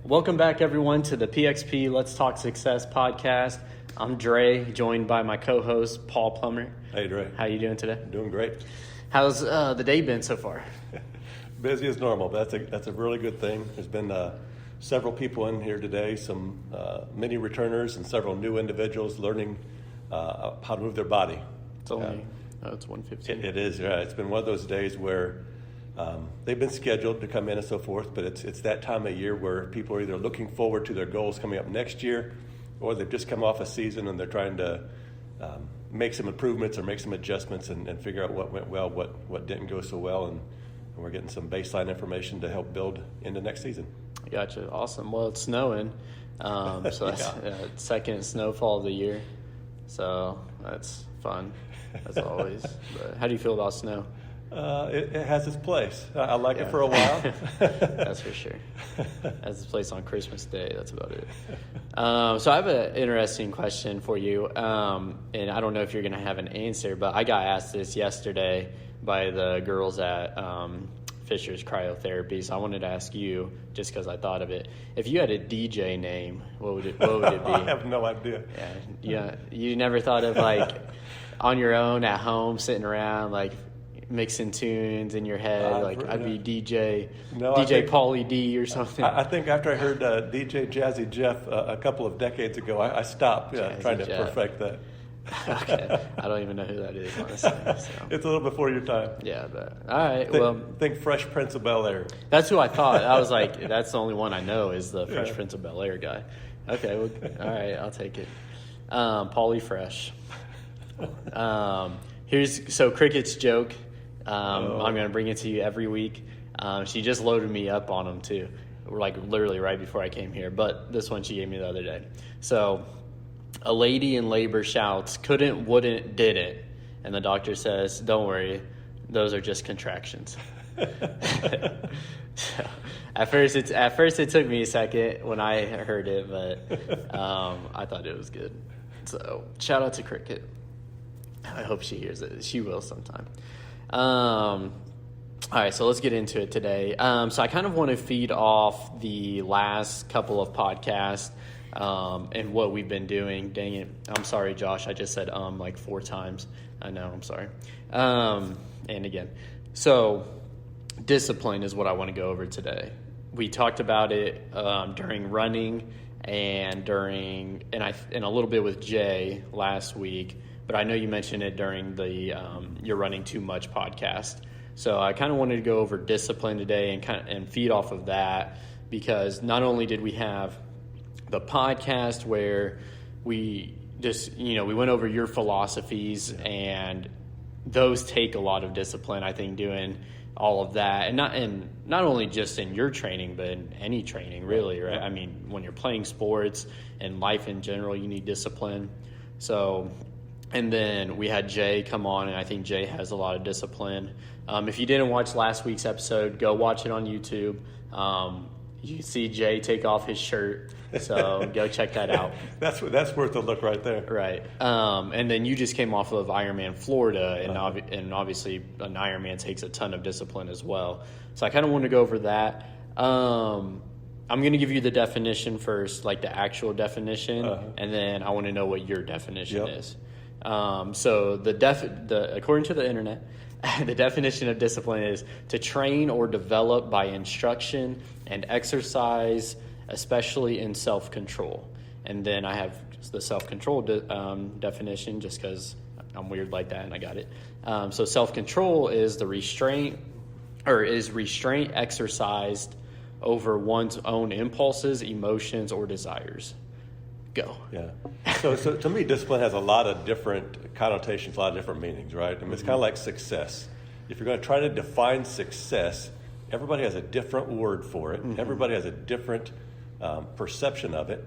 Welcome back, everyone, to the PXP Let's Talk Success podcast. I'm Dre, joined by my co-host, Paul Plummer. Hey, Dre. How you doing today? Doing great. How's the day been so far? Busy as normal, but that's a really good thing. There's been several people in here today, some many returners and several new individuals learning how to move their body. It's only, it's 1:15. It is, yeah. It's been one of those days where they've been scheduled to come in and so forth, but it's that time of year where people are either looking forward to their goals coming up next year, or they've just come off a season and they're trying to make some improvements or make some adjustments and figure out what went well, what didn't go so well, and we're getting some baseline information to help build into next season. Gotcha. Awesome. Well, it's snowing, so that's second snowfall of the year, so that's fun as always. But how do you feel about snow? It has its place. I like it for a while. That's for sure. It has its place on Christmas Day. That's about it. So I have an interesting question for you, and I don't know if you're going to have an answer, but I got asked this yesterday by the girls at Fisher's Cryotherapy, so I wanted to ask you, just because I thought of it. If you had a DJ name, what would it be? I have no idea. Yeah. You never thought of, like, on your own at home, sitting around, like, mixing tunes in your head, I'd be DJ Pauley D or something. I think after I heard DJ Jazzy Jeff a couple of decades ago, I stopped trying to perfect that. Okay, I don't even know who that is, honestly. So. It's a little before your time. Yeah, but all right. Think Fresh Prince of Bel-Air. That's who I thought. I was like, that's the only one I know is the Fresh Prince of Bel-Air guy. Okay, well, all right, I'll take it. Pauley Fresh. So Cricket's joke. I'm going to bring it to you every week. She just loaded me up on them too, like literally right before I came here. But this one she gave me the other day. So a lady in labor shouts, "Couldn't, wouldn't, didn't," and the doctor says, "Don't worry, those are just contractions." So, at first it took me a second when I heard it, but I thought it was good. So shout out to Cricket. I hope she hears it. She will sometime. All right, so let's get into it today. So I kind of want to feed off the last couple of podcasts and what we've been doing. Dang it. I'm sorry, Josh. I just said like 4 times. I know, I'm sorry. And again. So discipline is what I want to go over today. We talked about it during running and a little bit with Jay last week. But I know you mentioned it during the You're Running Too Much podcast. So I kind of wanted to go over discipline today and feed off of that, because not only did we have the podcast where we just, we went over your philosophies, and those take a lot of discipline, I think, doing all of that. And not only just in your training, but in any training, really, right? I mean, when you're playing sports and life in general, you need discipline. So... And then we had Jay come on, and I think Jay has a lot of discipline. If you didn't watch last week's episode, go watch it on YouTube. You can see Jay take off his shirt, so go check that out. That's worth a look right there. Right. And then you just came off of Ironman Florida, and obviously an Ironman takes a ton of discipline as well. So I kind of want to go over that. I'm going to give you the definition first, like the actual definition, and then I want to know what your definition is. So according to the internet, the definition of discipline is to train or develop by instruction and exercise, especially in self-control. And then I have the self-control definition, just because I'm weird like that and I got it. So self-control is restraint exercised over one's own impulses, emotions, or desires. Go. Yeah. So to me, discipline has a lot of different connotations, a lot of different meanings, right? I mean, it's kind of like success. If you're going to try to define success, everybody has a different word for it. Mm-hmm. Everybody has a different perception of it.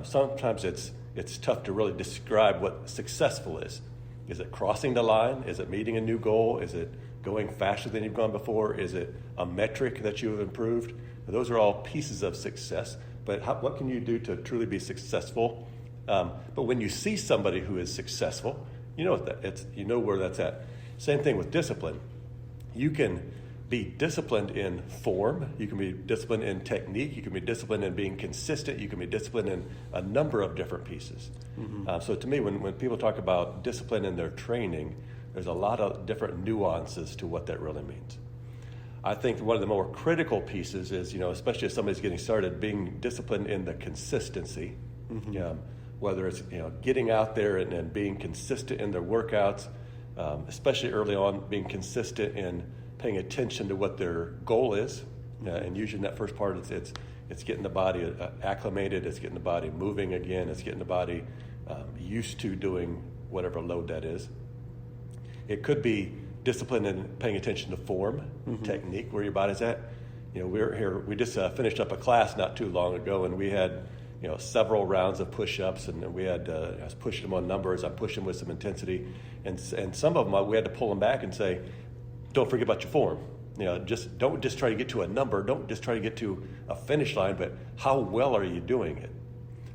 Sometimes it's tough to really describe what successful is. Is it crossing the line? Is it meeting a new goal? Is it going faster than you've gone before? Is it a metric that you have improved? Those are all pieces of success. But what can you do to truly be successful? But when you see somebody who is successful, you know where that's at. Same thing with discipline. You can be disciplined in form. You can be disciplined in technique. You can be disciplined in being consistent. You can be disciplined in a number of different pieces. So to me, when people talk about discipline in their training, there's a lot of different nuances to what that really means. I think one of the more critical pieces is, especially if somebody's getting started, being disciplined in the consistency. Whether it's getting out there and being consistent in their workouts, especially early on, being consistent in paying attention to what their goal is, and usually in that first part, it's getting the body acclimated, it's getting the body moving again, it's getting the body used to doing whatever load that is. It could be discipline in paying attention to form, technique, where your body's at. We just finished up a class not too long ago, and we had several rounds of push-ups, and we had I was pushing them on numbers. I pushed them with some intensity, and some of them we had to pull them back and say, don't forget about your form. Don't just try to get to a number. Don't just try to get to a finish line, but how well are you doing it?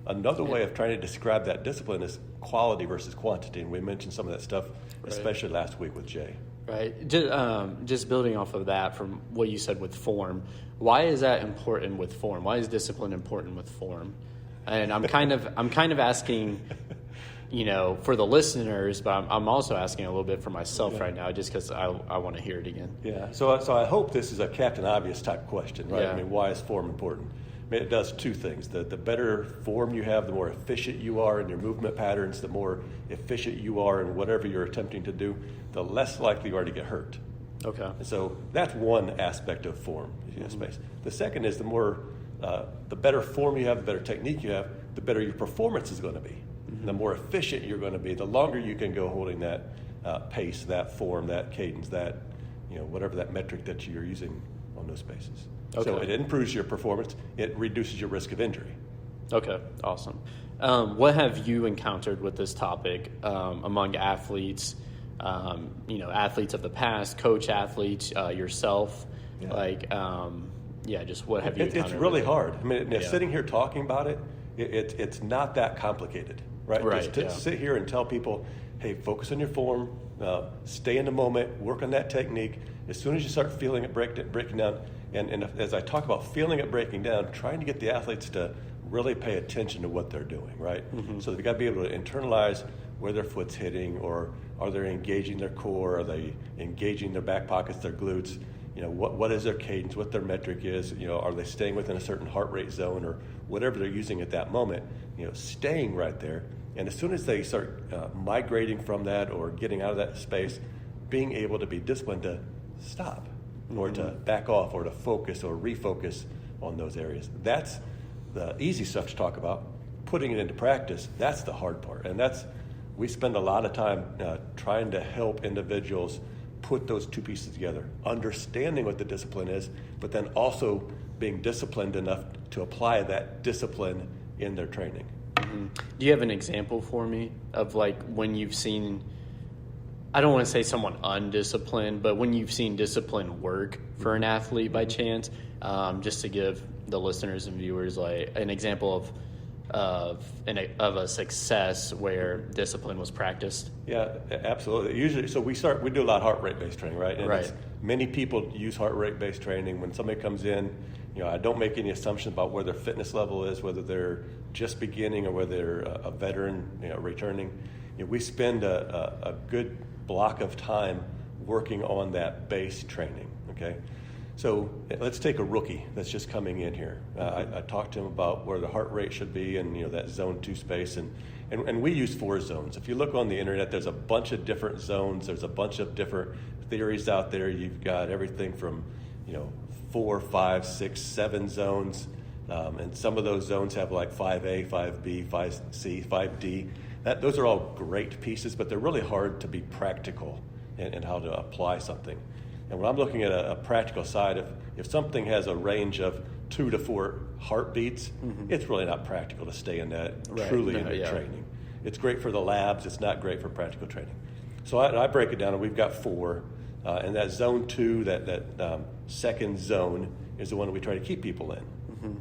Another way of trying to describe that discipline is quality versus quantity, and we mentioned some of that stuff, especially last week with Jay. Right. Just building off of that from what you said with form, why is that important with form? Why is discipline important with form? And I'm kind of asking, for the listeners, but I'm also asking a little bit for myself right now, just because I want to hear it again. Yeah. So I hope this is a Captain Obvious type question, right? Yeah. Why is form important? It does two things. The better form you have, the more efficient you are in your movement patterns, the more efficient you are in whatever you're attempting to do, the less likely you are to get hurt. Okay. And so that's one aspect of form, space. The second is the better form you have, the better technique you have, the better your performance is going to be. The more efficient you're going to be, the longer you can go holding that pace, that form, that cadence, that whatever that metric that you're using on those spaces. Okay. So it improves your performance. It reduces your risk of injury. Okay, awesome. What have you encountered with this topic among athletes? Athletes of the past, coach athletes, yourself. Just what have you encountered? It's really hard. Sitting here talking about it, it's not that complicated, right? Just to sit here and tell people, hey, focus on your form, stay in the moment, work on that technique. As soon as you start feeling it breaking down, and as I talk about feeling it breaking down, trying to get the athletes to really pay attention to what they're doing, right? So they've got to be able to internalize where their foot's hitting, or are they engaging their core? Are they engaging their back pockets, their glutes? What is their cadence, what their metric is? Are they staying within a certain heart rate zone or whatever they're using at that moment? Staying right there. And as soon as they start migrating from that or getting out of that space, being able to be disciplined to stop or to back off or to focus or refocus on those areas. That's the easy stuff to talk about. Putting it into practice, that's the hard part. And we spend a lot of time trying to help individuals put those two pieces together, understanding what the discipline is, but then also being disciplined enough to apply that discipline in their training. Do you have an example for me of when you've seen, I don't want to say someone undisciplined, but when you've seen discipline work for an athlete by chance, just to give the listeners and viewers an example of a success where discipline was practiced? Yeah, absolutely. Usually, so we do a lot of heart rate based training, right? And many people use heart rate based training. When somebody comes in, I don't make any assumptions about where their fitness level is, whether they're just beginning or whether they're a veteran, returning. We spend a good block of time working on that base training. Okay. So let's take a rookie that's just coming in here. I talked to him about where the heart rate should be and that zone 2 space, and we use 4 zones. If you look on the internet, there's a bunch of different zones. There's a bunch of different theories out there. You've got everything from 4, 5, 6, 7 zones, and some of those zones have 5A, 5B, 5C, 5D. Those are all great pieces, but they're really hard to be practical in how to apply something. And when I'm looking at a practical side, if something has a range of 2 to 4 heartbeats, it's really not practical to stay in that in your training. It's great for the labs. It's not great for practical training. So I break it down, and we've got 4. And that zone 2, that second zone, is the one that we try to keep people in.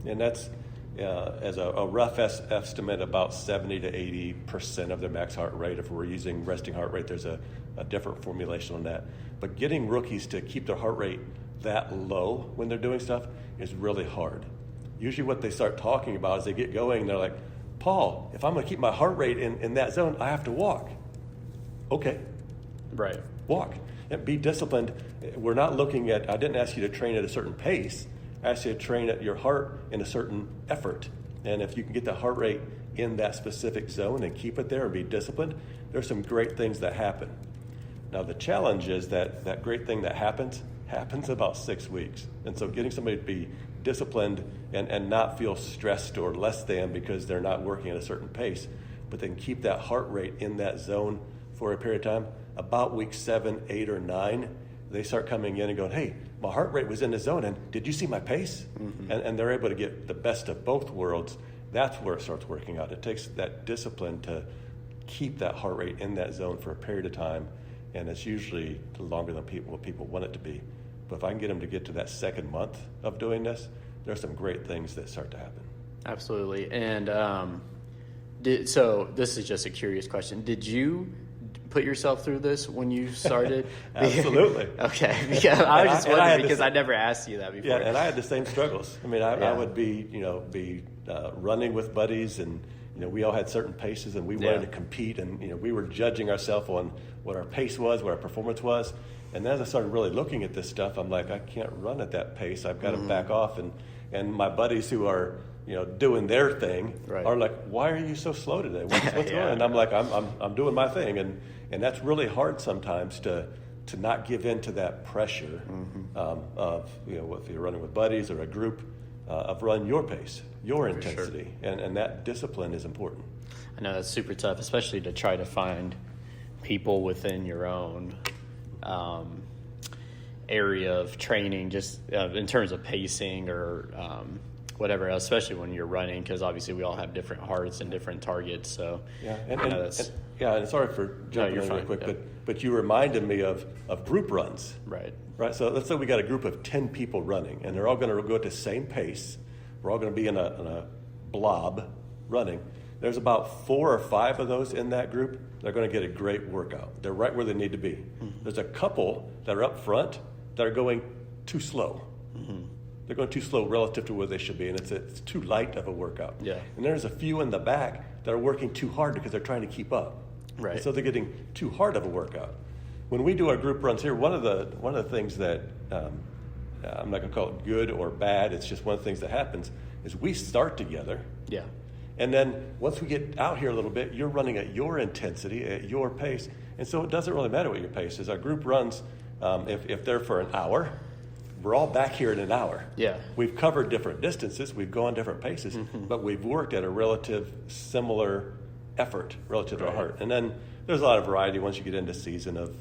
And that's, as a rough estimate, about 70 to 80% of their max heart rate. If we're using resting heart rate, there's a different formulation on that. But getting rookies to keep their heart rate that low when they're doing stuff is really hard. Usually what they start talking about is they get going, they're like, Paul, if I'm going to keep my heart rate in that zone, I have to walk. Okay. Right. Walk. And be disciplined. We're not looking at, I didn't ask you to train at a certain pace. I asked you to train at your heart in a certain effort. And if you can get the heart rate in that specific zone and keep it there and be disciplined, there's some great things that happen. Now, the challenge is that great thing that happens about 6 weeks. And so getting somebody to be disciplined and not feel stressed or less than because they're not working at a certain pace, but then keep that heart rate in that zone for a period of time, about week 7, 8, or 9, they start coming in and going, hey, my heart rate was in the zone, and did you see my pace? Mm-hmm. And they're able to get the best of both worlds. That's where it starts working out. It takes that discipline to keep that heart rate in that zone for a period of time, and it's usually longer than what people want it to be. But if I can get them to get to that second month of doing this, there's some great things that start to happen. Absolutely. And so this is just a curious question. Did you put yourself through this when you started? Absolutely. Okay. Yeah, I was just wondering because I never asked you that before. Yeah, and I had the same struggles. I mean, I would be running with buddies, and we all had certain paces, and we wanted to compete, and we were judging ourselves on what our pace was, what our performance was. And as I started really looking at this stuff, I'm like, I can't run at that pace. I've got to back off. And my buddies who are doing their thing are like, why are you so slow today? What's wrong? And I'm like, I'm doing my thing, and that's really hard sometimes to not give in to that pressure of if you're running with buddies or a group of run your pace, your intensity, and that discipline is important. I know that's super tough, especially to try to find people within your own area of training, just in terms of pacing or whatever else, especially when you're running, because obviously we all have different hearts and different targets. So and sorry for jumping in real quick, but you reminded me of group runs. Right. So let's say we got a group of 10 people running, and they're all going to go at the same pace. We're all going to be in a blob running. There's about 4 or 5 of those in that group. They're going to get a great workout. They're right where they need to be. Mm-hmm. There's a couple that are up front that are going too slow. Mm-hmm. They're going too slow relative to where they should be, and it's too light of a workout. Yeah. And there's a few in the back that are working too hard because they're trying to keep up. Right. And so they're getting too hard of a workout. When we do our group runs here, one of the things that I'm not going to call it good or bad. It's just one of the things that happens is we start together. Yeah. And then once we get out here a little bit, you're running at your intensity, at your pace. And so it doesn't really matter what your pace is. Our group runs, if they're for an hour, we're all back here in an hour. Yeah. We've covered different distances. We've gone different paces, but we've worked at a relative similar effort relative to our heart. And then there's a lot of variety once you get into season of,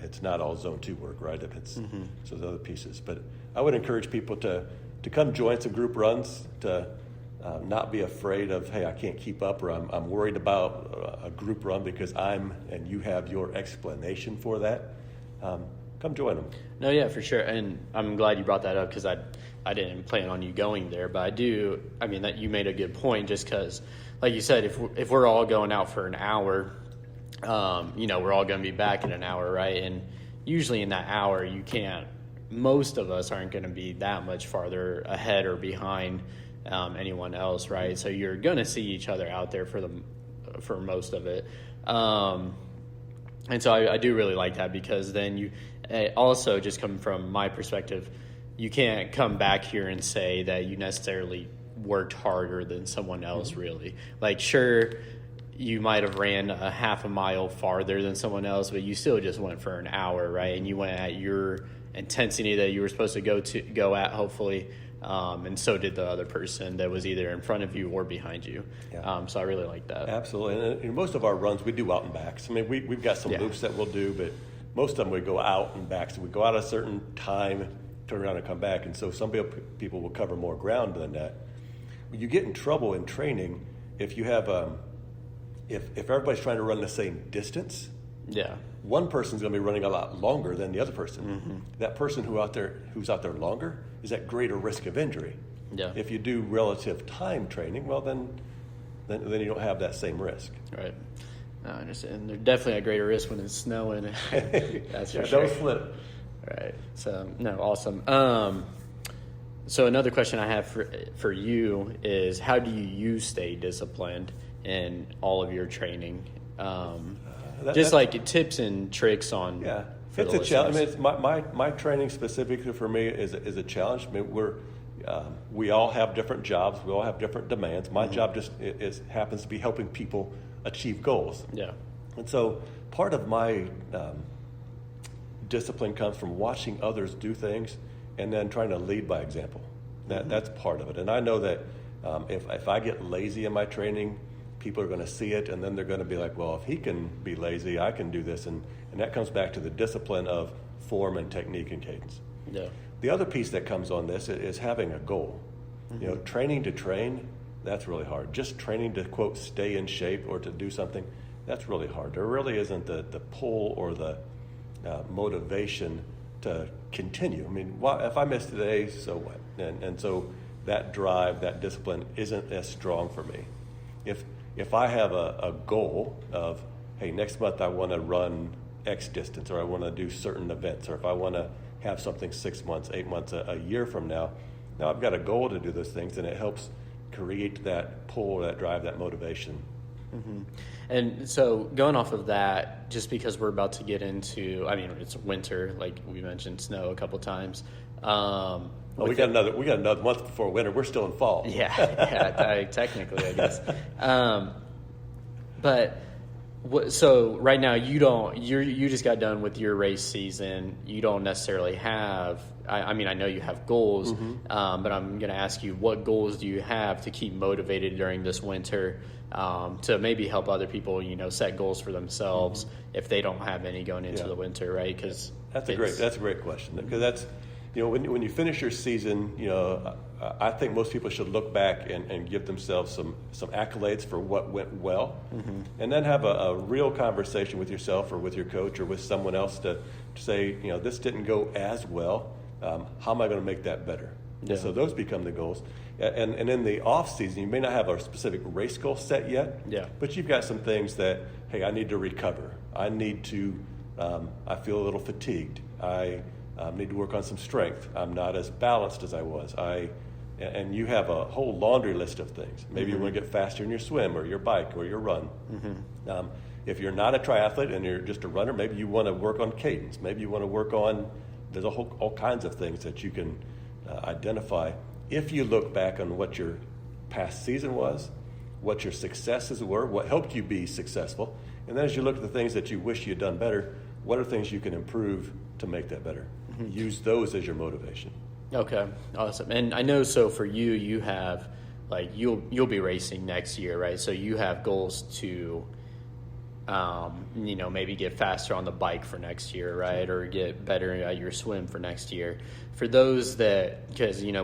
it's not all zone 2 work, right? If it's so the other pieces. But I would encourage people to come join some group runs, to not be afraid of, hey, I can't keep up, or I'm worried about a group run because and you have your explanation for that. Come join them. No, yeah, for sure. And I'm glad you brought that up because I didn't plan on you going there, but that you made a good point just because, like you said, if we're all going out for an hour, we're all going to be back in an hour, right? And usually in that hour, most of us aren't going to be that much farther ahead or behind anyone else, right? So you're going to see each other out there for most of it. And so I do really like that because then also just coming from my perspective, you can't come back here and say that you necessarily worked harder than someone else, really. Like, sure, you might have ran a half a mile farther than someone else, but you still just went for an hour, right? And you went at your intensity that you were supposed to go at, hopefully. And so did the other person that was either in front of you or behind you. Yeah. So I really like that. Absolutely. And in most of our runs, we do out and backs. I mean, we've got some loops that we'll do, but most of them we go out and back. So we go out at a certain time, turn around and come back. And so some people will cover more ground than that. You get in trouble in training if you have if everybody's trying to run the same distance. Yeah. One person's going to be running a lot longer than the other person. Mm-hmm. That person who's out there longer is at greater risk of injury. Yeah. If you do relative time training, well, then you don't have that same risk. Right. I understand. They're definitely at greater risk when it's snowing. That's for sure. Don't slip. Right. So, no, awesome. So another question I have for you is, how do you stay disciplined in all of your training? Just like tips and tricks on. Yeah, it's a challenge. I mean, my training specifically for me is a challenge. I mean, we all have different jobs. We all have different demands. My job just happens to be helping people achieve goals. Yeah. And so part of my discipline comes from watching others do things and then trying to lead by example. That's part of it. And I know that if I get lazy in my training, people are going to see it, and then they're going to be like, well, if he can be lazy, I can do this. And that comes back to the discipline of form and technique and cadence. Yeah. The other piece that comes on this is having a goal. You know, training to train, that's really hard. Just training to, quote, stay in shape or to do something, that's really hard. There really isn't the pull or the motivation to continue. I mean, if I miss today, so what? And so that drive, that discipline isn't as strong for me. If I have a goal of, hey, next month I want to run X distance, or I want to do certain events, or if I want to have something 6 months, 8 months, a year from now I've got a goal to do those things, and it helps create that pull, that drive, that motivation. Mm-hmm. And so going off of that, just because we're about to get into, I mean, it's winter, like we mentioned, snow a couple times. We got another month before winter. We're still in fall. Yeah, technically, I guess. So right now you just got done with your race season. You don't necessarily have, I mean, I know you have goals, but I'm going to ask you, what goals do you have to keep motivated during this winter, to maybe help other people, set goals for themselves if they don't have any going into the winter, right? Because that's a great question, because that's, when you finish your season, I think most people should look back and give themselves some accolades for what went well, and then have a real conversation with yourself or with your coach or with someone else to say, this didn't go as well. How am I going to make that better? Yeah. So those become the goals. And in the off season, you may not have a specific race goal set yet, but you've got some things that, hey, I need to recover. I need to, I feel a little fatigued. I need to work on some strength. I'm not as balanced as I was. And you have a whole laundry list of things. Maybe you want to get faster in your swim or your bike or your run. If you're not a triathlete and you're just a runner, maybe you want to work on cadence. Maybe you want to work on, there's all kinds of things that you can identify. If you look back on what your past season was, what your successes were, what helped you be successful, and then as you look at the things that you wish you'd done better, what are things you can improve to make that better? Use those as your motivation. Okay, awesome. And I know, so for you, you have, like, you'll be racing next year, right? So you have goals to, maybe get faster on the bike for next year, right? Or get better at your swim for next year. For those that, because, you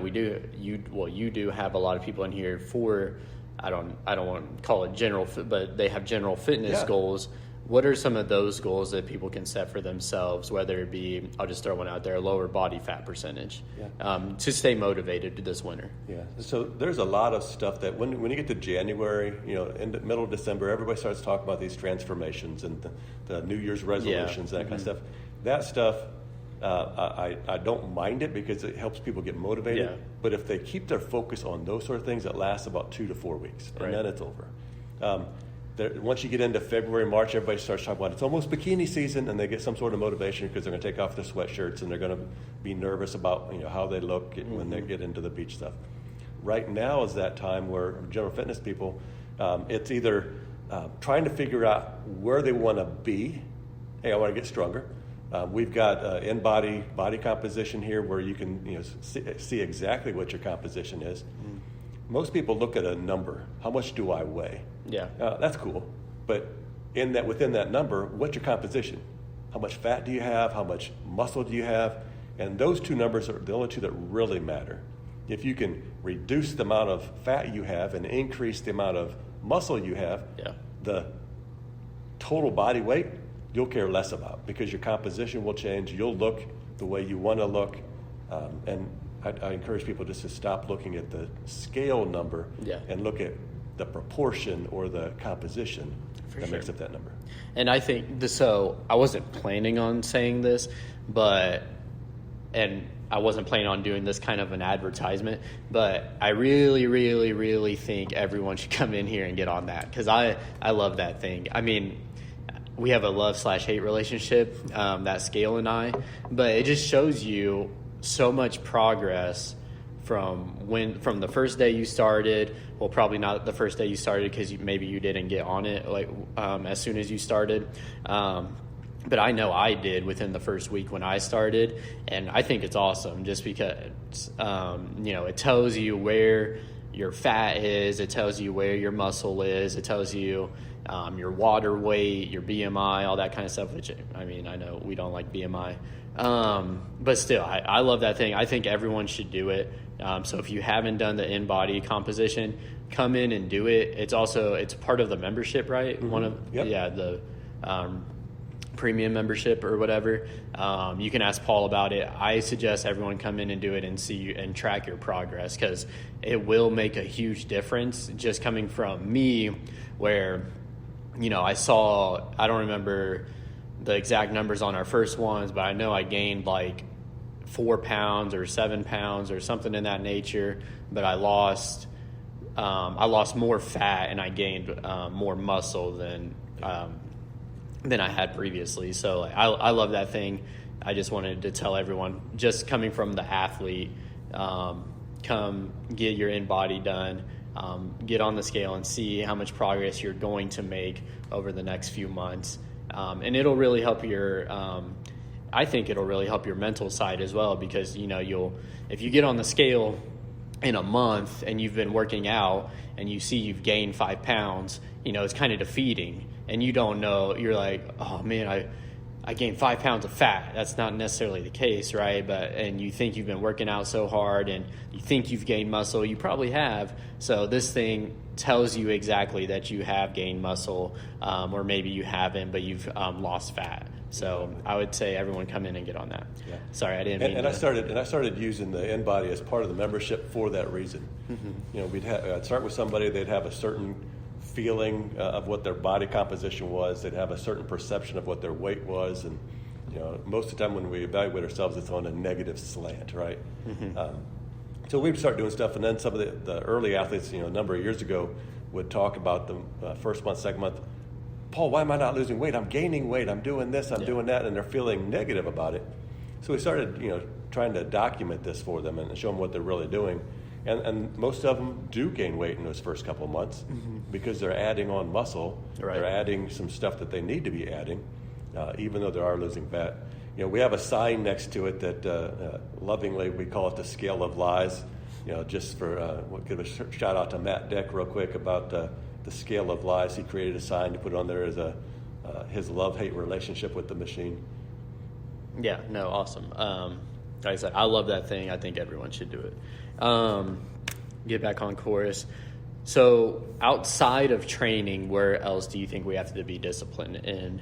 do have a lot of people in here for, I don't want to call it general, but they have general fitness goals. What are some of those goals that people can set for themselves, whether it be, I'll just throw one out there, a lower body fat percentage, to stay motivated this winter? Yeah, so there's a lot of stuff that when you get to January, in the middle of December, everybody starts talking about these transformations and the New Year's resolutions, that kind of stuff. That stuff, I don't mind it because it helps people get motivated. Yeah. But if they keep their focus on those sort of things, it lasts about 2 to 4 weeks, and then it's over. Once you get into February, March, everybody starts talking about it's almost bikini season, and they get some sort of motivation because they're going to take off their sweatshirts and they're going to be nervous about how they look when they get into the beach stuff. Right now is that time where general fitness people, it's either trying to figure out where they want to be. Hey, I want to get stronger. We've got in-body body composition here where you can see exactly what your composition is. Most people look at a number. How much do I weigh? Yeah. That's cool. But within that number, what's your composition? How much fat do you have? How much muscle do you have? And those two numbers are the only two that really matter. If you can reduce the amount of fat you have and increase the amount of muscle you have, the total body weight, you'll care less about because your composition will change. You'll look the way you want to look. And I encourage people just to stop looking at the scale number and look at the proportion or the composition makes up that number. And I think, so I wasn't planning on saying this, but and I wasn't planning on doing this kind of an advertisement, but I really, really, really think everyone should come in here and get on that, because I love that thing. I mean, we have a love/hate relationship, that scale and I, but it just shows you so much progress from the first day you started. Well, probably not the first day you started, because maybe you didn't get on it like as soon as you started. But I know I did within the first week when I started, and I think it's awesome just because, it tells you where your fat is, it tells you where your muscle is, it tells you your water weight, your BMI, all that kind of stuff, which, I mean, I know we don't like BMI. But still, I love that thing. I think everyone should do it. So if you haven't done the in-body composition, come in and do it. It's part of the membership, right? Yep. The premium membership or whatever. You can ask Paul about it. I suggest everyone come in and do it and see and track your progress, because it will make a huge difference. Just coming from me, where, I don't remember the exact numbers on our first ones, but I know I gained like 4 pounds or 7 pounds or something in that nature, but I lost more fat and I gained more muscle than I had previously. So I love that thing. I just wanted to tell everyone, just coming from the athlete, come get your in-body done, get on the scale and see how much progress you're going to make over the next few months. And it'll really help I think it'll really help your mental side as well, because, if you get on the scale in a month and you've been working out and you see you've gained 5 pounds, it's kind of defeating, and you don't know, you're like, oh man, I gained 5 pounds of fat. That's not necessarily the case, right? And you think you've been working out so hard and you think you've gained muscle. You probably have. So this thing tells you exactly that you have gained muscle, or maybe you haven't, but you've lost fat. So I would say everyone come in and get on that. Yeah. Sorry, I didn't mean to. I started using the InBody as part of the membership for that reason. Mm-hmm. I'd start with somebody, they'd have a certain feeling of what their body composition was. They'd have a certain perception of what their weight was, and most of the time when we evaluate ourselves, it's on a negative slant, right? Mm-hmm. So we'd start doing stuff, and then some of the early athletes, a number of years ago, would talk about the first month, second month. Paul, why am I not losing weight? I'm gaining weight. I'm doing this. I'm doing that, and they're feeling negative about it. So we started, trying to document this for them and show them what they're really doing. And most of them do gain weight in those first couple of months, mm-hmm. because they're adding on muscle. Right. They're adding some stuff that they need to be adding, even though they are losing fat. We have a sign next to it that lovingly we call it the scale of lies. Just for we'll give a shout out to Matt Deck real quick about the scale of lies. He created a sign to put on there as his love-hate relationship with the machine. Yeah, no, awesome. Like I said, I love that thing. I think everyone should do it. Get back on course. So outside of training, where else do you think we have to be disciplined in?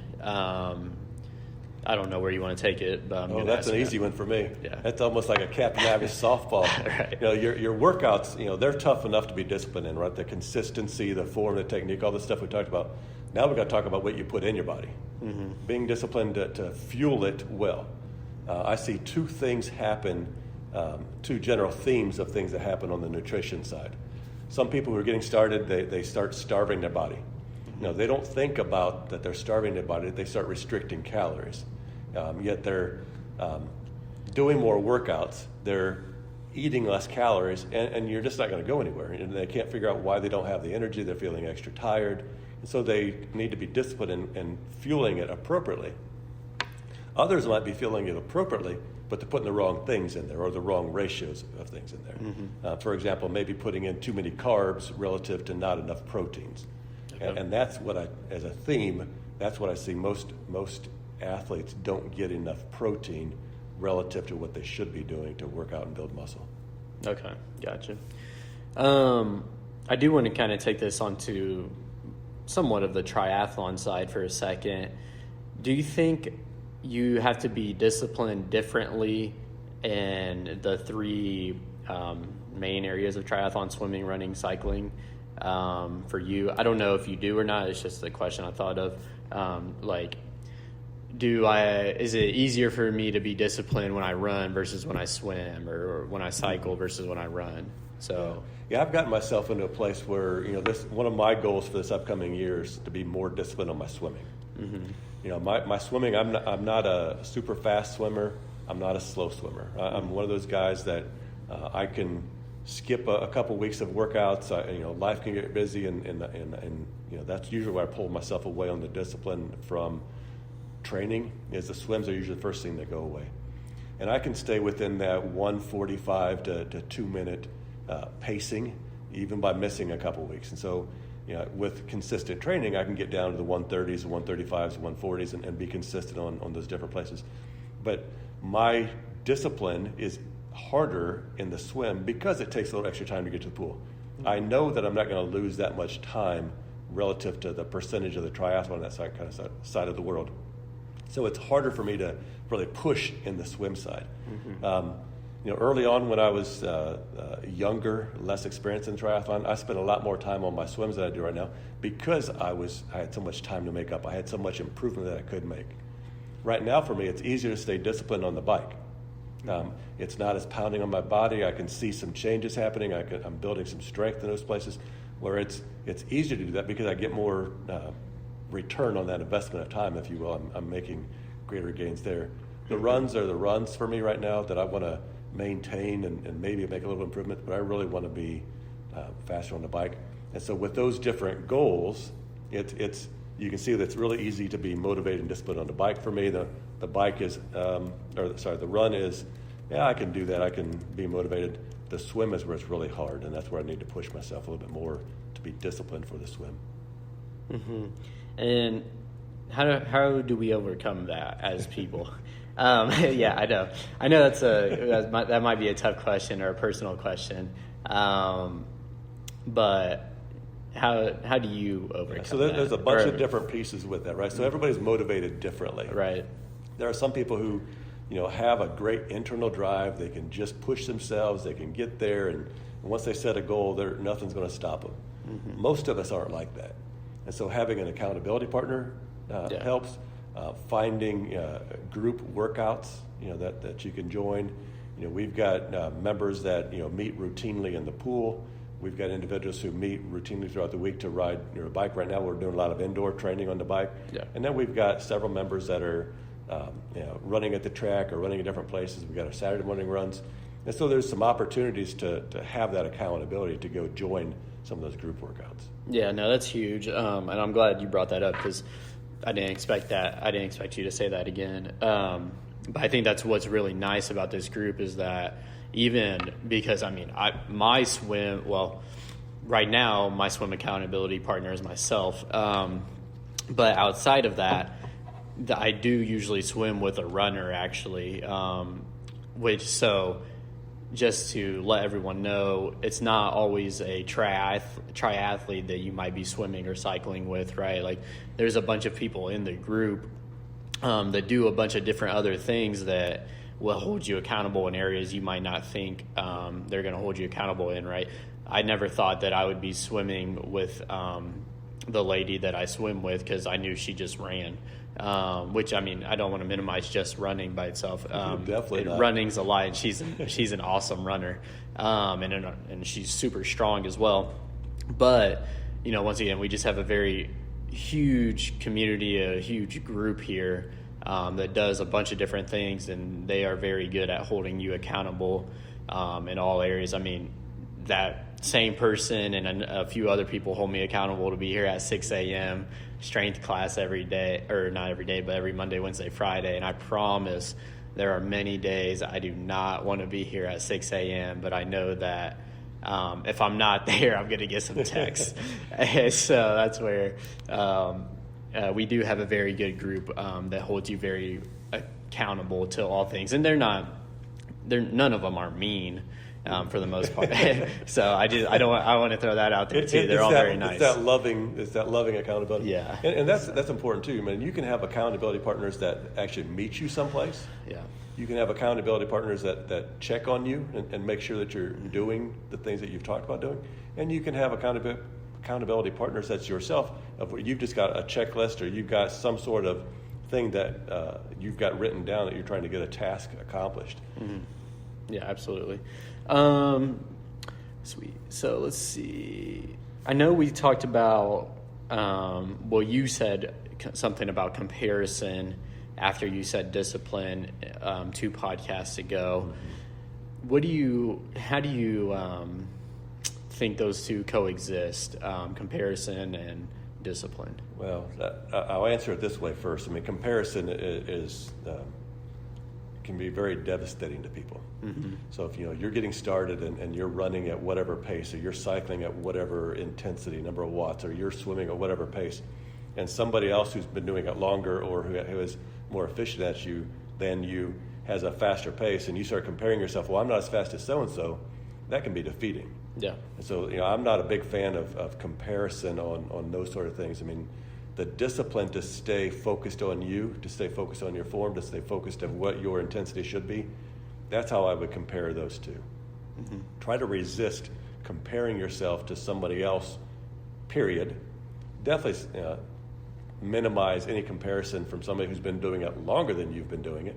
I don't know where you want to take it, but that's an easy one for me. Yeah. That's almost like a Captain Obvious softball. Right. Your workouts, they're tough enough to be disciplined in, right? The consistency, the form, the technique, all the stuff we talked about. Now we've got to talk about what you put in your body. Mm-hmm. Being disciplined to fuel it well. I see two things happen, two general themes of things that happen on the nutrition side. Some people who are getting started, they start starving their body. They don't think about that they're starving their body. They start restricting calories. Yet they're doing more workouts. They're eating less calories, and you're just not going to go anywhere. And they can't figure out why they don't have the energy. They're feeling extra tired. And so they need to be disciplined in fueling it appropriately. Others might be fueling it appropriately, but they're putting the wrong things in there or the wrong ratios of things in there. Mm-hmm. For example, maybe putting in too many carbs relative to not enough proteins. Okay. And that's what as a theme, that's what I see most athletes don't get enough protein relative to what they should be doing to work out and build muscle. Okay, gotcha. I do want to kind of take this onto somewhat of the triathlon side for a second. Do you think you have to be disciplined differently in the three main areas of triathlon: swimming, running, cycling? For you, I don't know if you do or not. It's just a question I thought of. is it easier for me to be disciplined when I run versus when I swim, or when I cycle versus when I run? So yeah, I've gotten myself into a place where, this one of my goals for this upcoming year is to be more disciplined on my swimming. My swimming, I'm not a super fast swimmer. I'm not a slow swimmer. I'm one of those guys that I can skip a couple weeks of workouts. Life can get busy, and that's usually where I pull myself away on the discipline from training. Is the swims are usually the first thing that go away, and I can stay within that 1:45 to 2 minute pacing, even by missing a couple weeks. And so, with consistent training, I can get down to the 130s, the 135s, the 140s, and be consistent on those different places. But my discipline is harder in the swim because it takes a little extra time to get to the pool. I know that I'm not going to lose that much time relative to the percentage of the triathlon, that side of the world. So it's harder for me to really push in the swim side. Early on when I was younger, less experienced in triathlon, I spent a lot more time on my swims than I do right now because I had so much time to make up. I had so much improvement that I could make. Right now for me, it's easier to stay disciplined on the bike. It's not as pounding on my body. I can see some changes happening. I'm building some strength in those places where it's easier to do that because I get more return on that investment of time, if you will. I'm making greater gains there. The runs are the runs for me right now that I want to maintain and maybe make a little improvement, but I really want to be faster on the bike. And so with those different goals, it's you can see that it's really easy to be motivated and disciplined on the bike for me. The bike is, the run is, I can do that. I can be motivated. The swim is where it's really hard, and that's where I need to push myself a little bit more to be disciplined for the swim. Mm-hmm. And how do we overcome that as people? Yeah, I know that might be a tough question or a personal question, but how do you overcome so there's a bunch of different pieces with that, right? So everybody's motivated differently. Right. There are some people who, have a great internal drive. They can just push themselves. They can get there, and once they set a goal, nothing's going to stop them. Mm-hmm. Most of us aren't like that, and so having an accountability partner helps. Finding group workouts, that you can join. We've got members that meet routinely in the pool. We've got individuals who meet routinely throughout the week to ride a bike. Right now, we're doing a lot of indoor training on the bike. Yeah. And then we've got several members that are running at the track or running at different places. We've got our Saturday morning runs. And so there's some opportunities to have that accountability to go join some of those group workouts. Yeah, no, that's huge. And I'm glad you brought that up because I didn't expect that. I didn't expect you to say that again. But I think that's what's really nice about this group is that even because, my swim, right now my swim accountability partner is myself. But outside of that, I do usually swim with a runner actually, so just to let everyone know, it's not always a triathlete that you might be swimming or cycling with, right? Like there's a bunch of people in the group that do a bunch of different other things that will hold you accountable in areas you might not think they're going to hold you accountable in, right? I never thought that I would be swimming with the lady that I swim with because I knew she just ran. Which I don't want to minimize just running by itself. Definitely not. Running's a lie, and she's an awesome runner, and she's super strong as well. But once again, we just have a very huge community, a huge group here that does a bunch of different things, and they are very good at holding you accountable in all areas. That same person and a few other people hold me accountable to be here at 6 a.m. strength class every day, or not every day, but every Monday, Wednesday, Friday. And I promise there are many days I do not want to be here at 6 a.m., but I know that if I'm not there, I'm going to get some texts. So that's where we do have a very good group that holds you very accountable to all things. And none of them are mean. For the most part, so I want to throw that out there too. They're all very nice. It's that loving accountability. Yeah, and that's important too. You can have accountability partners that actually meet you someplace. Yeah, you can have accountability partners that check on you and make sure that you're doing the things that you've talked about doing. And you can have accountability partners that's yourself, of where you've just got a checklist or you've got some sort of thing that you've got written down that you're trying to get a task accomplished. Mm-hmm. Yeah, absolutely. Sweet. So let's see. I know we talked about, you said something about comparison after you said discipline 2 podcasts ago. Mm-hmm. How do you think those two coexist, comparison and discipline? Well, I'll answer it this way first. I mean, comparison can be very devastating to people. Mm-hmm. So if you're getting started and you're running at whatever pace, or you're cycling at whatever intensity, number of watts, or you're swimming at whatever pace, and somebody else who's been doing it longer or who is more efficient at you than you has a faster pace, and you start comparing yourself, well, I'm not as fast as so-and-so, that can be defeating. Yeah. And so, I'm not a big fan of comparison on those sort of things. I mean, the discipline to stay focused on you, to stay focused on your form, to stay focused on what your intensity should be, that's how I would compare those two. Mm-hmm. Try to resist comparing yourself to somebody else, period. Definitely minimize any comparison from somebody who's been doing it longer than you've been doing it.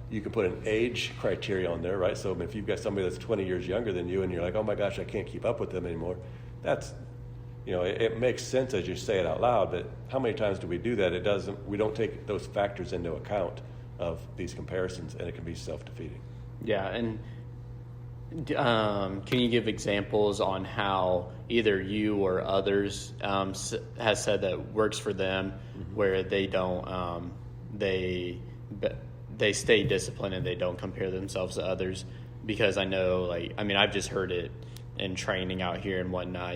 You can put an age criteria on there, right? So if you've got somebody that's 20 years younger than you and you're like, oh my gosh, I can't keep up with them anymore, that's, it makes sense as you say it out loud, but how many times do we do that? We don't take those factors into account of these comparisons, and it can be self-defeating. Yeah, and can you give examples on how either you or others has said that works for them, mm-hmm. where they don't, they stay disciplined and they don't compare themselves to others? Because I know, I've just heard it in training out here and whatnot,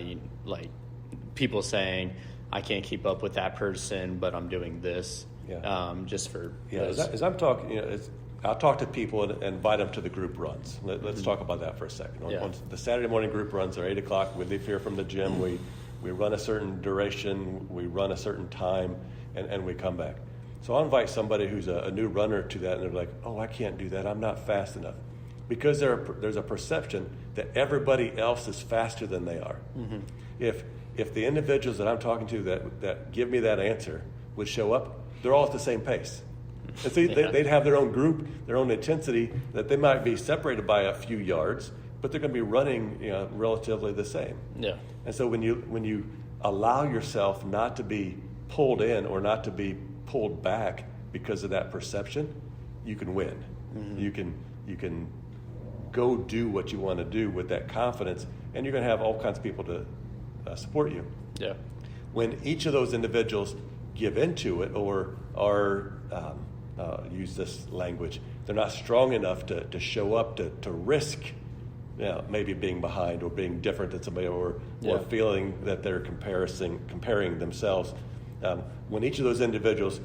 people saying, I can't keep up with that person, but I'm doing this. Yeah. Just for as I'm talking, I'll talk to people and invite them to the group runs. Let's mm-hmm. talk about that for a second. On the Saturday morning group runs are 8 o'clock. We leave here from the gym. Mm-hmm. We run a certain duration. We run a certain time, and we come back. So I'll invite somebody who's a new runner to that, and they're like, oh, I can't do that. I'm not fast enough. Because there's a perception that everybody else is faster than they are. Mm-hmm. If the individuals that I'm talking to that give me that answer would show up, they're all at the same pace. And so they'd have their own group, their own intensity, that they might be separated by a few yards, but they're going to be running relatively the same. Yeah. And so when you allow yourself not to be pulled in or not to be pulled back because of that perception, you can win. Mm-hmm. You can go do what you want to do with that confidence, and you're going to have all kinds of people to support you. Yeah. When each of those individuals give into it or are use this language, they're not strong enough to show up to risk maybe being behind or being different than somebody or feeling that they're comparing themselves. When each of those individuals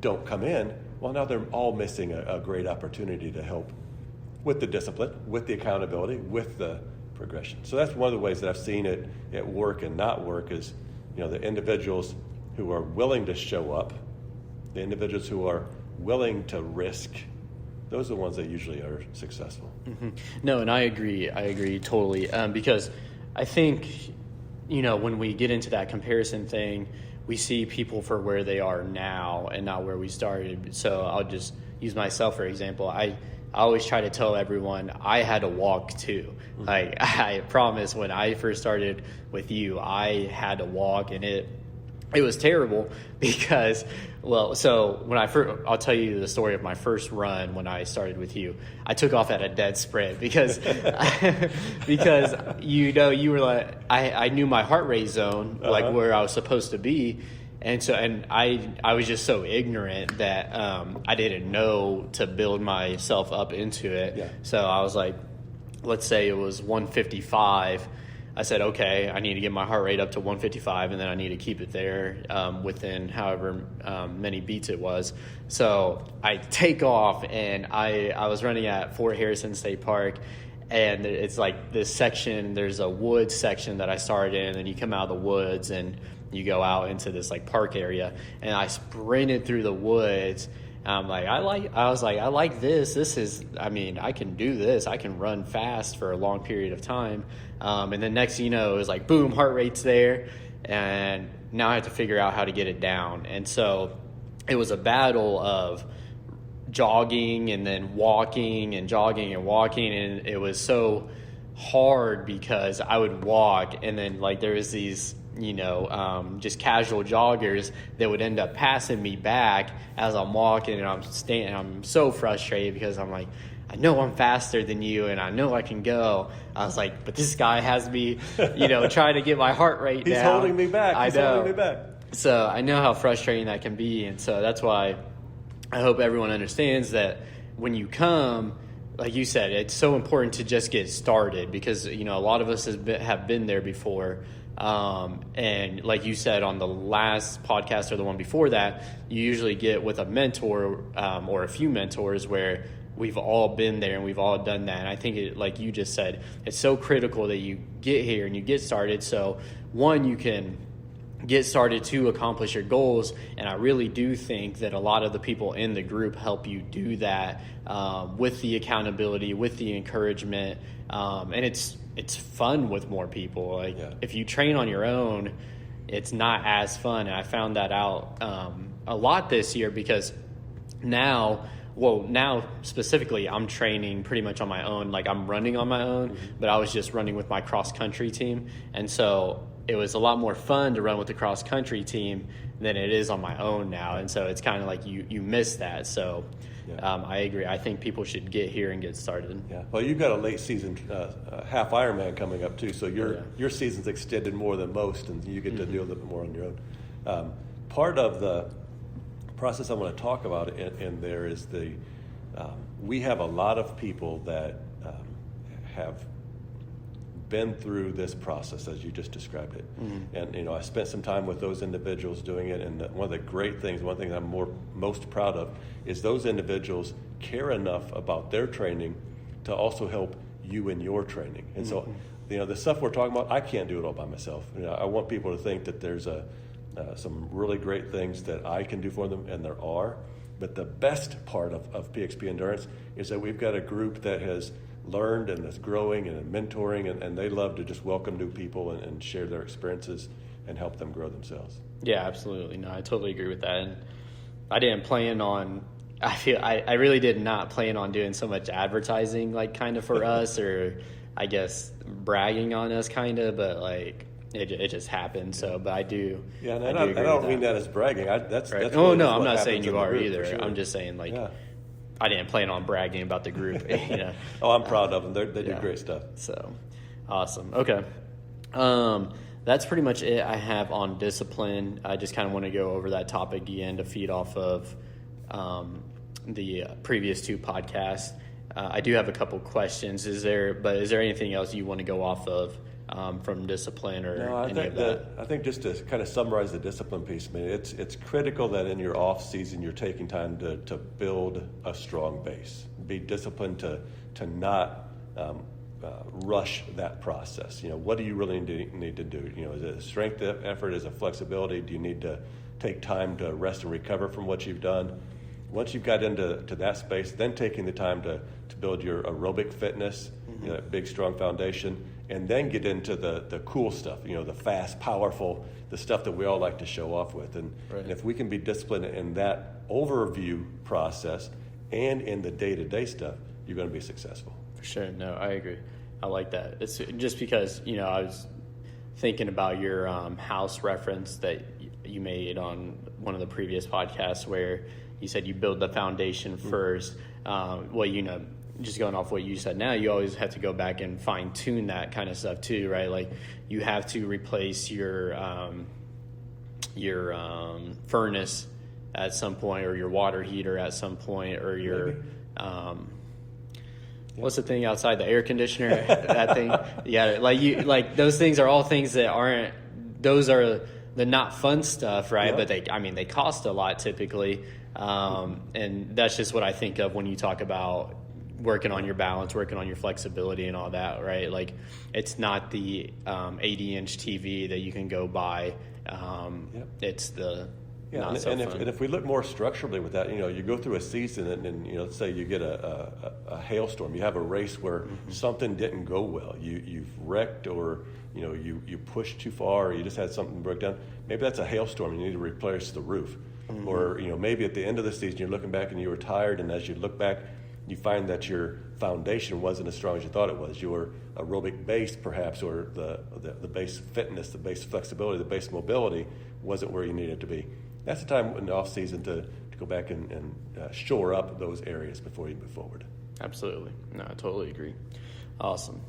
don't come in, well, now they're all missing a great opportunity to help with the discipline, with the accountability, with the progression. So that's one of the ways that I've seen it work and not work is, the individuals who are willing to show up, the individuals who are willing to risk, those are the ones that usually are successful. Mm-hmm. No, and I agree totally, because I think, when we get into that comparison thing, we see people for where they are now and not where we started. So I'll just use myself for example. I always try to tell everyone I had to walk too. Mm-hmm. I promise when I first started with you, I had to walk, and it was terrible because, so when I'll tell you the story of my first run when I started with you. I took off at a dead sprint because you were like, I knew my heart rate zone, like where I was supposed to be. And so, I was just so ignorant that I didn't know to build myself up into it. Yeah. So I was like, let's say it was 155. I said, okay, I need to get my heart rate up to 155, and then I need to keep it there within however many beats it was. So I take off, and I was running at Fort Harrison State Park, and it's like this section, there's a woods section that I started in, and you come out of the woods, and you go out into this like park area, and I sprinted through the woods. I was like, I like this. This is, I can do this. I can run fast for a long period of time. And then next thing you know, it was like, boom, heart rate's there. And now I have to figure out how to get it down. And so it was a battle of jogging and then walking and jogging and walking, and it was so hard because I would walk and then like there was these just casual joggers that would end up passing me back as I'm walking, and I'm so frustrated because I'm like, I know I'm faster than you and I know I can go. I was like, but this guy has me, trying to get my heart rate down. He's holding me back. Holding me back. So I know how frustrating that can be. And so that's why I hope everyone understands that when you come, like you said, it's so important to just get started because, a lot of us have been there before. And like you said on the last podcast or the one before that, you usually get with a mentor or a few mentors where we've all been there and we've all done that. And I think like you just said, it's so critical that you get here and you get started. So one, you can get started to accomplish your goals. And I really do think that a lot of the people in the group help you do that with the accountability, with the encouragement. And it's fun with more people. Like if you train on your own, it's not as fun. And I found that out a lot this year because now specifically I'm training pretty much on my own. Like I'm running on my own, but I was just running with my cross country team. And so it was a lot more fun to run with the cross country team than it is on my own now. And so it's kind of like you miss that. So I agree. I think people should get here and get started. Yeah. Well, you've got a late season half Ironman coming up too. So your season's extended more than most, and you get to do a little bit more on your own. Part of the process I want to talk about in there is we have a lot of people that have been through this process as you just described it. And I spent some time with those individuals doing it, and one of the great things, one thing I'm most proud of is those individuals care enough about their training to also help you in your training. And so the stuff we're talking about, I can't do it all by myself. I want people to think that there's some really great things that I can do for them, and there are. But the best part of PXP Endurance is that we've got a group that has learned and is growing and mentoring, and they love to just welcome new people and share their experiences and help them grow themselves. Yeah, absolutely. No, I totally agree with that. And I didn't plan on, I really did not plan on doing so much advertising, like kind of for us, or I guess bragging on us kind of, but like, it just happened. So, but I do. Yeah, and I don't mean that as bragging. That's right. Oh no, I'm not saying you are either. Sure. I'm just saying like I didn't plan on bragging about the group. Oh, I'm proud of them. They do great stuff. So, awesome. Okay, that's pretty much it I have on discipline. I just kind of want to go over that topic again to feed off of the previous two podcasts. I do have a couple questions. Is there anything else you want to go off of? From discipline or any of that? I think just to kind of summarize the discipline piece, I mean, it's critical that in your off season you're taking time to build a strong base. Be disciplined to not rush that process. What do you really need to do? Is it a strength effort? Is it flexibility? Do you need to take time to rest and recover from what you've done? Once you've got into that space, then taking the time to build your aerobic fitness, that big strong foundation, and then get into the cool stuff, the fast, powerful, the stuff that we all like to show off with. And if we can be disciplined in that overview process and in the day-to-day stuff, you're going to be successful. For sure. No, I agree. I like that. It's just because, I was thinking about your house reference that you made on one of the previous podcasts where you said you build the foundation first. Just going off what you said now, you always have to go back and fine tune that kind of stuff too, right? Like you have to replace your furnace at some point, or your water heater at some point, or your what's the thing outside the air conditioner? That thing, like those things are all things that aren't. Those are the not fun stuff, right? But they cost a lot typically, and that's just what I think of when you talk about working on your balance, working on your flexibility and all that, right? Like it's not the 80-inch TV that you can go buy. It's the if we look more structurally with that, you go through a season and let's say you get a hailstorm, you have a race where something didn't go well, you've wrecked, or you pushed too far, or you just had something broke down. Maybe that's a hailstorm. You need to replace the roof. Or, maybe at the end of the season, you're looking back and you were tired, and as you look back, you find that your foundation wasn't as strong as you thought it was. Your aerobic base, perhaps, or the base fitness, the base flexibility, the base mobility wasn't where you needed it to be. That's the time in the off season to go back and shore up those areas before you move forward. Absolutely. No, I totally agree. Awesome.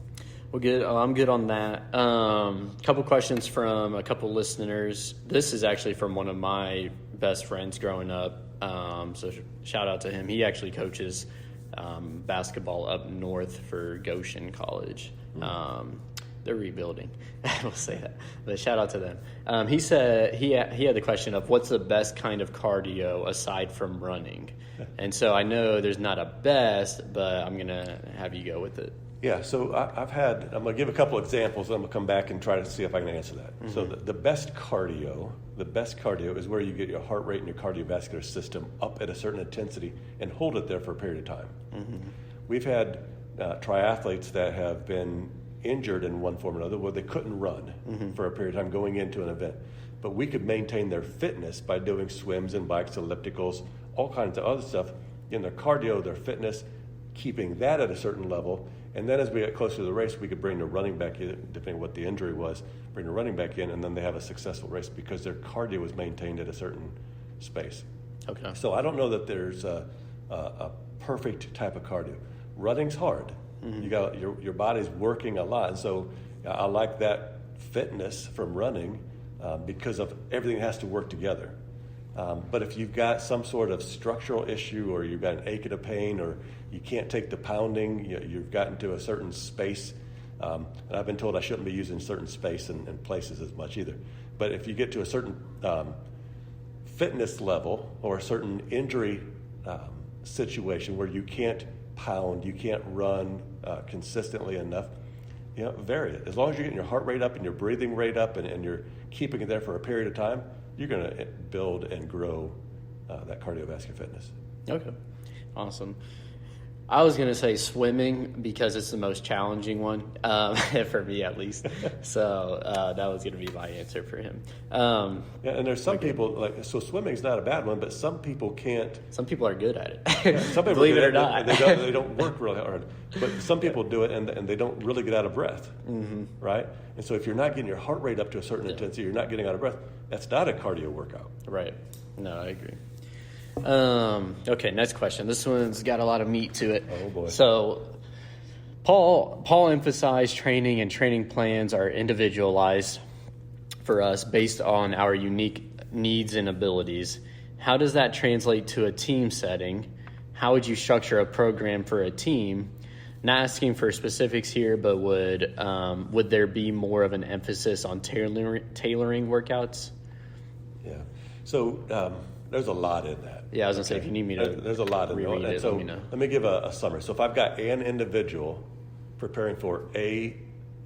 Well, good. I'm good on that. Couple questions from a couple listeners. This is actually from one of my best friends growing up. So shout out to him. He actually coaches basketball up north for Goshen College. They're rebuilding. I will say that. But shout out to them. He said he had the question of what's the best kind of cardio aside from running. And so I know there's not a best, but I'm going to have you go with it. Yeah, so I'm going to give a couple examples, and I'm going to come back and try to see if I can answer that. So the best cardio is where you get your heart rate and your cardiovascular system up at a certain intensity and hold it there for a period of time. We've had triathletes that have been injured in one form or another where they couldn't run for a period of time going into an event. But we could maintain their fitness by doing swims and bikes, ellipticals, all kinds of other stuff in their cardio, their fitness, keeping that at a certain level. And then as we get closer to the race, we could bring the running back in, depending on what the injury was, bring the running back in, and then they have a successful race because their cardio was maintained at a certain space. Okay. So I don't know that there's a perfect type of cardio. Running's hard. You got your body's working a lot. And so I like that fitness from running because of everything has to work together. But if you've got some sort of structural issue, or you've got an ache and a pain, or you can't take the pounding, you've gotten to a certain space, and I've been told I shouldn't be using certain space and places as much either. But if you get to a certain fitness level or a certain injury situation where you can't pound, you can't run consistently enough, vary it. As long as you're getting your heart rate up and your breathing rate up and you're keeping it there for a period of time, you're going to build and grow that cardiovascular fitness. Okay, awesome. I was going to say swimming because it's the most challenging one, for me at least. So that was going to be my answer for him. Yeah, and there's some people, so swimming's not a bad one, but some people can't. Some people are good at it. Some people Believe it or not. They don't work really hard. But some people do it and they don't really get out of breath, right? And so if you're not getting your heart rate up to a certain intensity, you're not getting out of breath, that's not a cardio workout. Right. No, I agree. Okay, next question. This one's got a lot of meat to it. Oh, boy. So Paul emphasized training and training plans are individualized for us based on our unique needs and abilities. How does that translate to a team setting? How would you structure a program for a team? Not asking for specifics here, but would there be more of an emphasis on tailoring workouts? Yeah. So there's a lot in that. Yeah, I was going to say, if you need me to there's a lot in reread that. it, So let me know. let me give a summary. So if I've got an individual preparing for an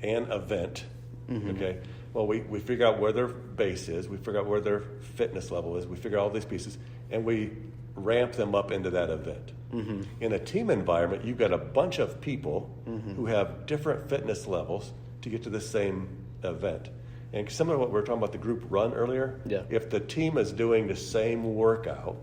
event, okay, well, we figure out where their base is, we figure out where their fitness level is, we figure out all these pieces, and we ramp them up into that event. In a team environment, you've got a bunch of people who have different fitness levels to get to the same event. And similar to what we were talking about the group run earlier, if the team is doing the same workout,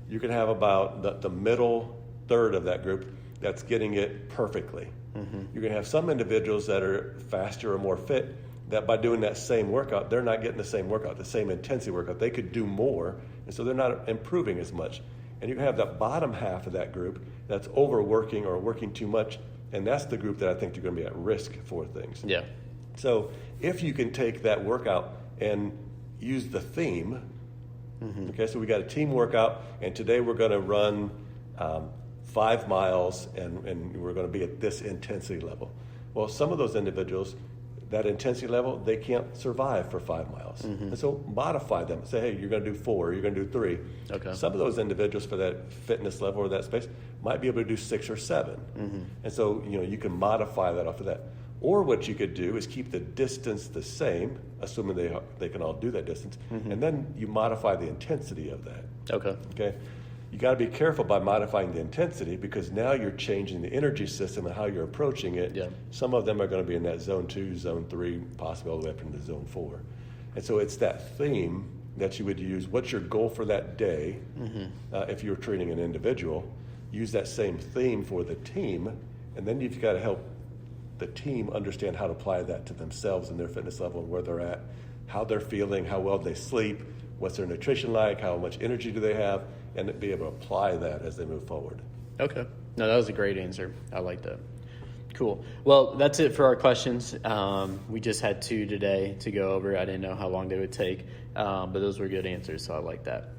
you can have about the middle third of that group that's getting it perfectly. You're going to have some individuals that are faster or more fit that by doing that same workout, they're not getting the same workout, the same intensity workout. They could do more, and so they're not improving as much. And you can have that bottom half of that group that's overworking or working too much, and that's the group that I think you're going to be at risk for things. Yeah. So if you can take that workout and use the theme, okay, so we got a team workout, and today we're going to run 5 miles, and we're going to be at this intensity level. Well, some of those individuals, that intensity level, they can't survive for 5 miles. And so modify them. Say, hey, you're going to do 4, you're going to do 3. Okay. Some of those individuals for that fitness level or that space might be able to do 6 or 7. And so, you can modify that off of that. Or what you could do is keep the distance the same, assuming they can all do that distance, and then you modify the intensity of that. Okay. You got to be careful by modifying the intensity because now you're changing the energy system and how you're approaching it. Yeah. Some of them are going to be in that zone 2, zone 3, possibly all the way up into zone 4. And so it's that theme that you would use. What's your goal for that day? If you're training an individual, use that same theme for the team, and then you've got to help the team understand how to apply that to themselves and their fitness level and where they're at, how they're feeling, how well they sleep, what's their nutrition like, how much energy do they have, and be able to apply that as they move forward. Okay. No, that was a great answer. I like that. Cool. Well, that's it for our questions. We just had 2 today to go over. I didn't know how long they would take, but those were good answers, so I like that.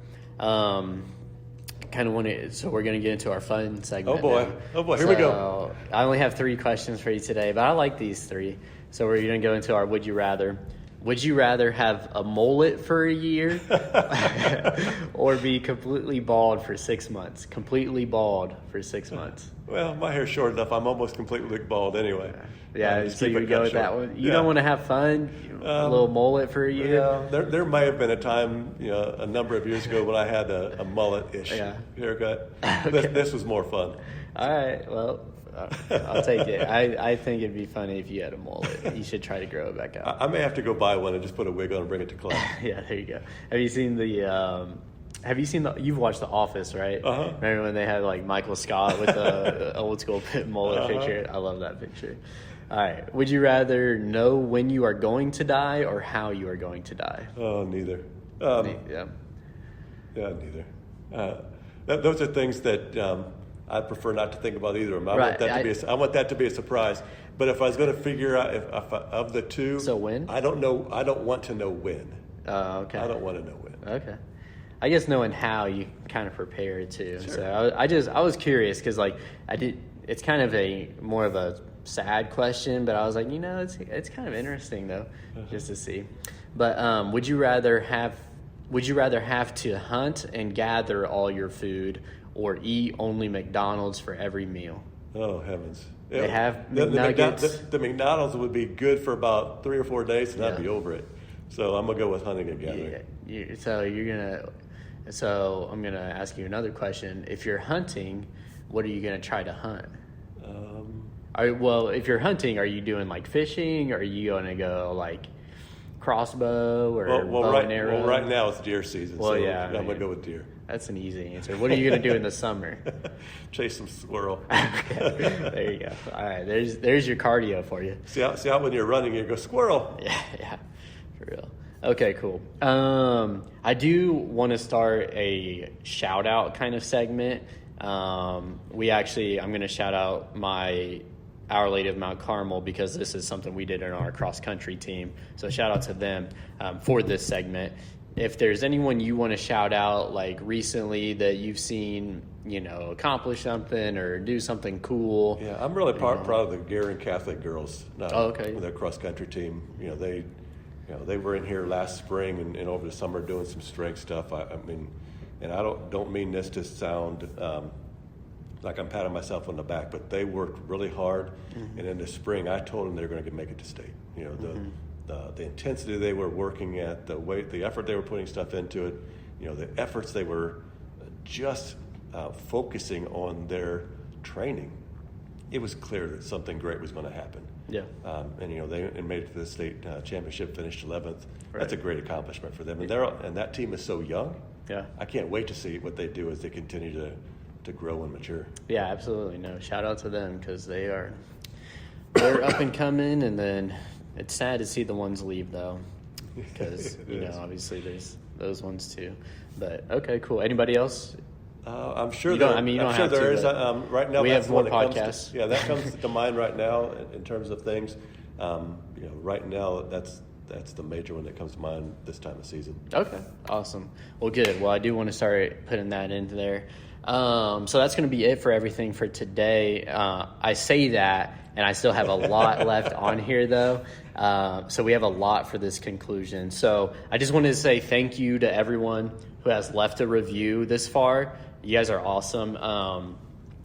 Kind of want to, so we're going to get into our fun segment. Oh boy, here we go. I only have 3 questions for you today, but I like these 3. So we're going to go into our would you rather. Would you rather have a mullet for a year or be completely bald for 6 months? Completely bald for 6 months. Well, my hair's short enough. I'm almost completely bald anyway. Yeah, so you would go with that one. You don't want to have fun? A little mullet for a year? Yeah, there may have been a time, a number of years ago when I had a mullet-ish haircut. Okay. This was more fun. All right, well, I'll take it. I think it'd be funny if you had a mullet. You should try to grow it back out. I may have to go buy one and just put a wig on and bring it to class. Yeah, there you go. Have you seen you've watched The Office, right? Uh-huh. Remember when they had like Michael Scott with the old school mullet picture? I love that picture. All right. Would you rather know when you are going to die or how you are going to die? Oh, neither. Yeah, neither. Those are things that I prefer not to think about either of them. I want that to be a surprise. But if I was going to figure out if of the 2, so when? I don't know. I don't want to know when. Okay. I don't want to know when. Okay. I guess knowing how you kind of prepare too. Sure. So I was curious because it's kind of more of a sad question, but I was like, it's kind of interesting though, just to see. But would you rather have to hunt and gather all your food or eat only McDonald's for every meal? Oh heavens! They have McNuggets. The McDonald's would be good for about 3 or 4 days, and I'd be over it. So I'm gonna go with hunting and gathering. Yeah. So I'm gonna ask you another question. If you're hunting, what are you gonna try to hunt? If you're hunting, are you doing like fishing? Or are you gonna go like crossbow or bow and arrow? Well, right now it's deer season. Well, so yeah, I'm gonna go with deer. That's an easy answer. What are you gonna do in the summer? Chase some squirrel. Okay. There you go. All right, there's your cardio for you. See how when you're running you go squirrel. Yeah, for real. Okay, cool. I do want to start a shout out kind of segment. I'm going to shout out my Our Lady of Mount Carmel because this is something we did in our cross country team. So shout out to them for this segment. If there's anyone you want to shout out like recently that you've seen, accomplish something or do something cool. Yeah, I'm really proud of the Gary Catholic girls. Okay. With their cross country team. They were in here last spring and over the summer doing some strength stuff. I mean, and I don't mean this to sound like I'm patting myself on the back, but they worked really hard. And in the spring, I told them they were going to make it to state. The intensity they were working at, the effort they were putting stuff into it, the efforts they were just focusing on their training. It was clear that something great was going to happen. Yeah. They made it to the state championship, finished 11th. Right. That's a great accomplishment for them. And that team is so young. Yeah. I can't wait to see what they do as they continue to grow and mature. Yeah, absolutely. No, shout out to them because they're up and coming. And then it's sad to see the ones leave though, because obviously there's those ones too. But okay, cool. Anybody else? I'm sure you don't have there to, is. Right now, we have more podcasts. That comes to mind right now in terms of things. Right now, that's the major one that comes to mind this time of season. Okay, awesome. Well, good. Well, I do want to start putting that into there. So that's going to be it for everything for today. I say that, and I still have a lot left on here, though. So we have a lot for this conclusion. So I just wanted to say thank you to everyone who has left a review this far. You guys are awesome.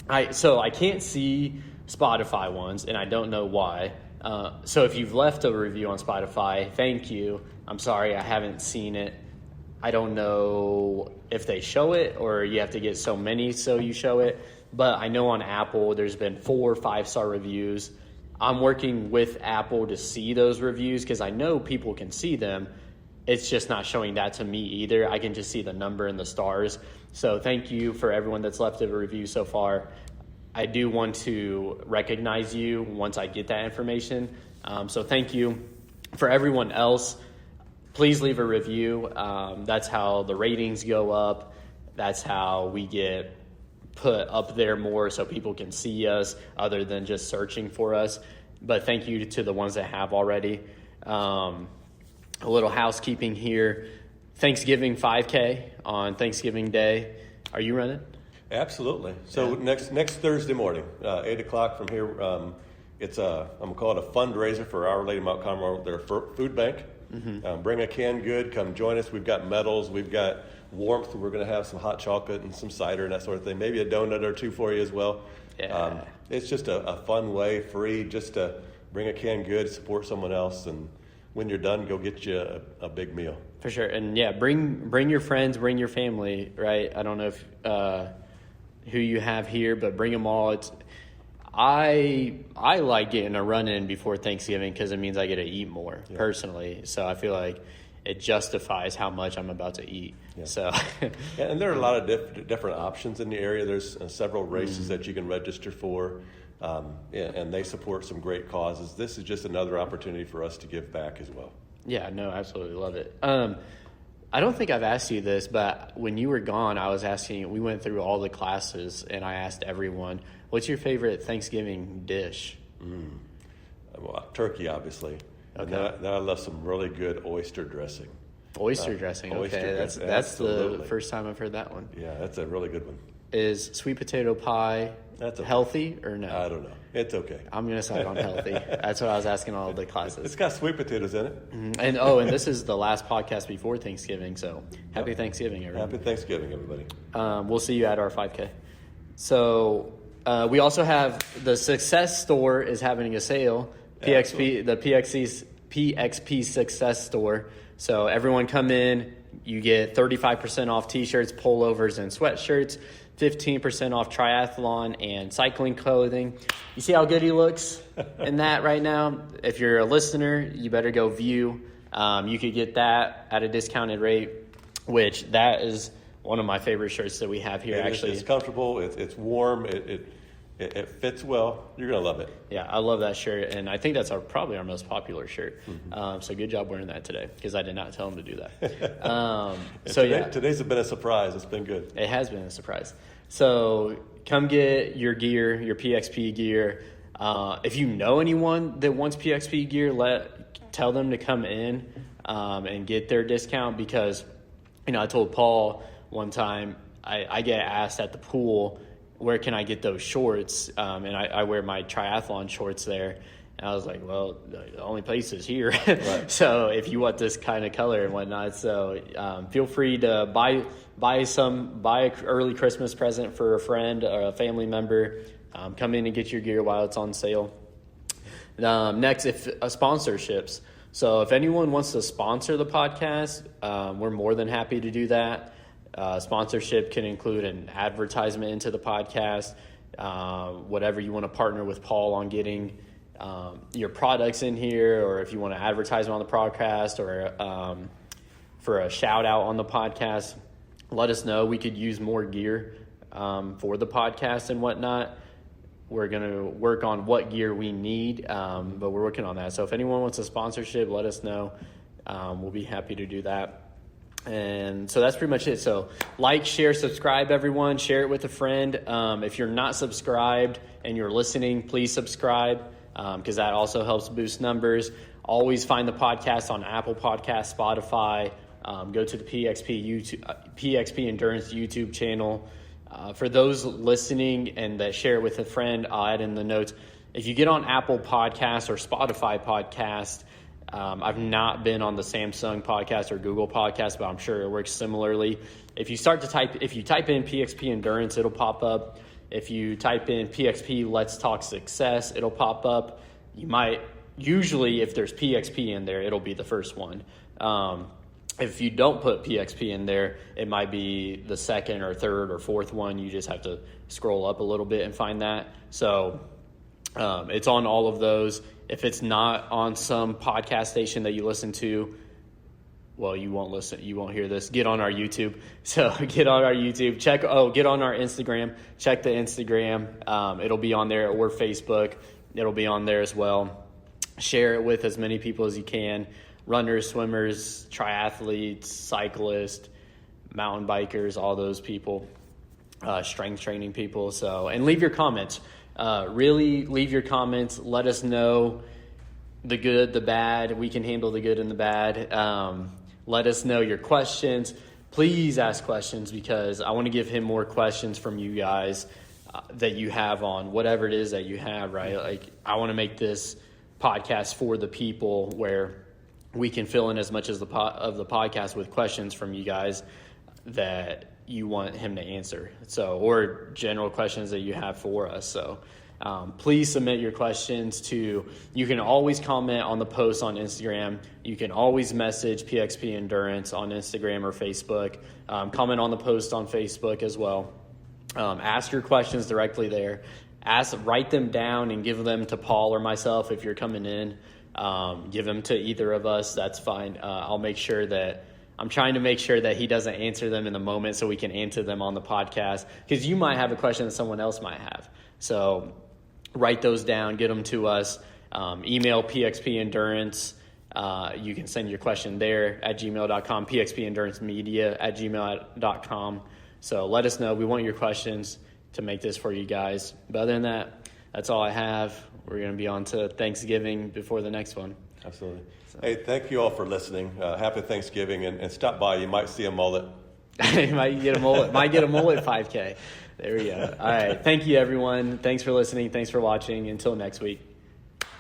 I can't see Spotify ones, and I don't know why. So if you've left a review on Spotify, thank you. I'm sorry I haven't seen it. I don't know if they show it or you have to get so many so you show it. But I know on Apple there's been 4 or 5-star reviews. I'm working with Apple to see those reviews because I know people can see them. it's just not showing that to me either. I can just see the number and the stars. So thank you for everyone that's left a review so far. I do want to recognize you once I get that information. So thank you. For everyone else, please leave a review. That's how the ratings go up. That's how we get put up there more so people can see us other than just searching for us. But thank you to the ones that have already. A little housekeeping here. Thanksgiving 5K on Thanksgiving Day. Are you running? Absolutely. So next Thursday morning, 8 o'clock from here, it's I'm going to call it a fundraiser for Our Lady of Mount Carmel, their food bank. Mm-hmm. Bring a canned good. Come join us. We've got medals. We've got warmth. We're going to have some hot chocolate and some cider and that sort of thing. Maybe a donut or two for you as well. Yeah. It's just a fun way, free, just to bring a canned good, support someone else, and when you're done, go get you a big meal. For sure. And yeah, bring your friends, bring your family, right? I don't know if who you have here, but bring them all. I like getting a run in before Thanksgiving because it means I get to eat more personally. So I feel like it justifies how much I'm about to eat. Yeah. So, and there are a lot of different options in the area. There's several races that you can register for. And they support some great causes. This is just another opportunity for us to give back as well. Yeah, no, absolutely love it. I don't think I've asked you this, but when you were gone, I was asking, we went through all the classes, and I asked everyone, what's your favorite Thanksgiving dish? Well, turkey, obviously. Okay. And then I love some really good oyster dressing. Oyster dressing, okay. That's the first time I've heard that one. Yeah, that's a really good one. Is sweet potato pie healthy or no? I don't know. It's okay. I'm going to side on healthy. That's what I was asking all of the classes. It's got sweet potatoes in it. Mm-hmm. And this is the last podcast before Thanksgiving, so happy Thanksgiving, everyone. Happy Thanksgiving, everybody. We'll see you at our 5K. So we also have the Success Store is having a sale. The PXP Success Store. So everyone come in. You get 35% off T-shirts, pullovers, and sweatshirts. 15% off triathlon and cycling clothing. You see how good he looks in that right now? If you're a listener, you better go view. You could get that at a discounted rate, which that is one of my favorite shirts that we have here. Actually, it's comfortable. It's warm. It fits well. You're going to love it. Yeah, I love that shirt, and I think that's probably our most popular shirt. Mm-hmm. So good job wearing that today, because I did not tell him to do that. Today's been a surprise. It's been good. It has been a surprise. So come get your gear, your PXP gear. If you know anyone that wants PXP gear, tell them to come in and get their discount, because I told Paul one time I get asked at the pool, where can I get those shorts? And I wear my triathlon shorts there. And I was like, well, the only place is here. Right. So if you want this kind of color and whatnot, so feel free to buy an early Christmas present for a friend or a family member. Come in and get your gear while it's on sale. Next, sponsorships. So if anyone wants to sponsor the podcast, we're more than happy to do that. Sponsorship can include an advertisement into the podcast, whatever you want to partner with Paul on getting your products in here, or if you want to advertise on the podcast, or for a shout out on the podcast, let us know. We could use more gear for the podcast and whatnot. We're going to work on what gear we need, but we're working on that. So if anyone wants a sponsorship, let us know. We'll be happy to do that. And so that's pretty much it. So like, share, subscribe, everyone. Share it with a friend. If you're not subscribed and you're listening, please subscribe, because that also helps boost numbers. Always find the podcast on Apple Podcasts, Spotify. Go to the PXP Endurance YouTube channel. For those listening and that share it with a friend, I'll add in the notes. If you get on Apple Podcasts or Spotify Podcast, I've not been on the Samsung podcast or Google podcast, but I'm sure it works similarly. If you type in PXP Endurance, it'll pop up. If you type in PXP Let's Talk Success, it'll pop up. Usually if there's PXP in there, it'll be the first one. If you don't put PXP in there, it might be the second or third or fourth one. You just have to scroll up a little bit and find that. So it's on all of those. If it's not on some podcast station that you listen to, well, you won't listen, you won't hear this, get on our YouTube. So get on our YouTube, get on our Instagram, check the Instagram. It'll be on there, or Facebook. It'll be on there as well. Share it with as many people as you can. Runners, swimmers, triathletes, cyclists, mountain bikers, all those people, strength training people. So, and leave your comments. Really leave your comments. Let us know the good, the bad. We can handle the good and the bad. Let us know your questions. Please ask questions, because I want to give him more questions from you guys that you have on whatever it is that you have, right? Like, I want to make this podcast for the people, where we can fill in as much as the podcast with questions from you guys that you want him to answer. So, or general questions that you have for us. So, please submit your questions you can always comment on the post on Instagram. You can always message PXP Endurance on Instagram or Facebook. Comment on the post on Facebook as well. Ask your questions directly there. Write them down and give them to Paul or myself if you're coming in. Give them to either of us. That's fine. I'm trying to make sure that he doesn't answer them in the moment, so we can answer them on the podcast, because you might have a question that someone else might have. So write those down, get them to us. Email PXP Endurance. You can send your question there at gmail.com, pxpendurancemedia@gmail.com. So let us know. We want your questions to make this for you guys. But other than that, that's all I have. We're going to be on to Thanksgiving before the next one. Absolutely. So. Hey, thank you all for listening. Happy Thanksgiving, and stop by. You might see a mullet. You might get a mullet. Might get a mullet 5K. There we go. All right. Thank you, everyone. Thanks for listening. Thanks for watching. Until next week.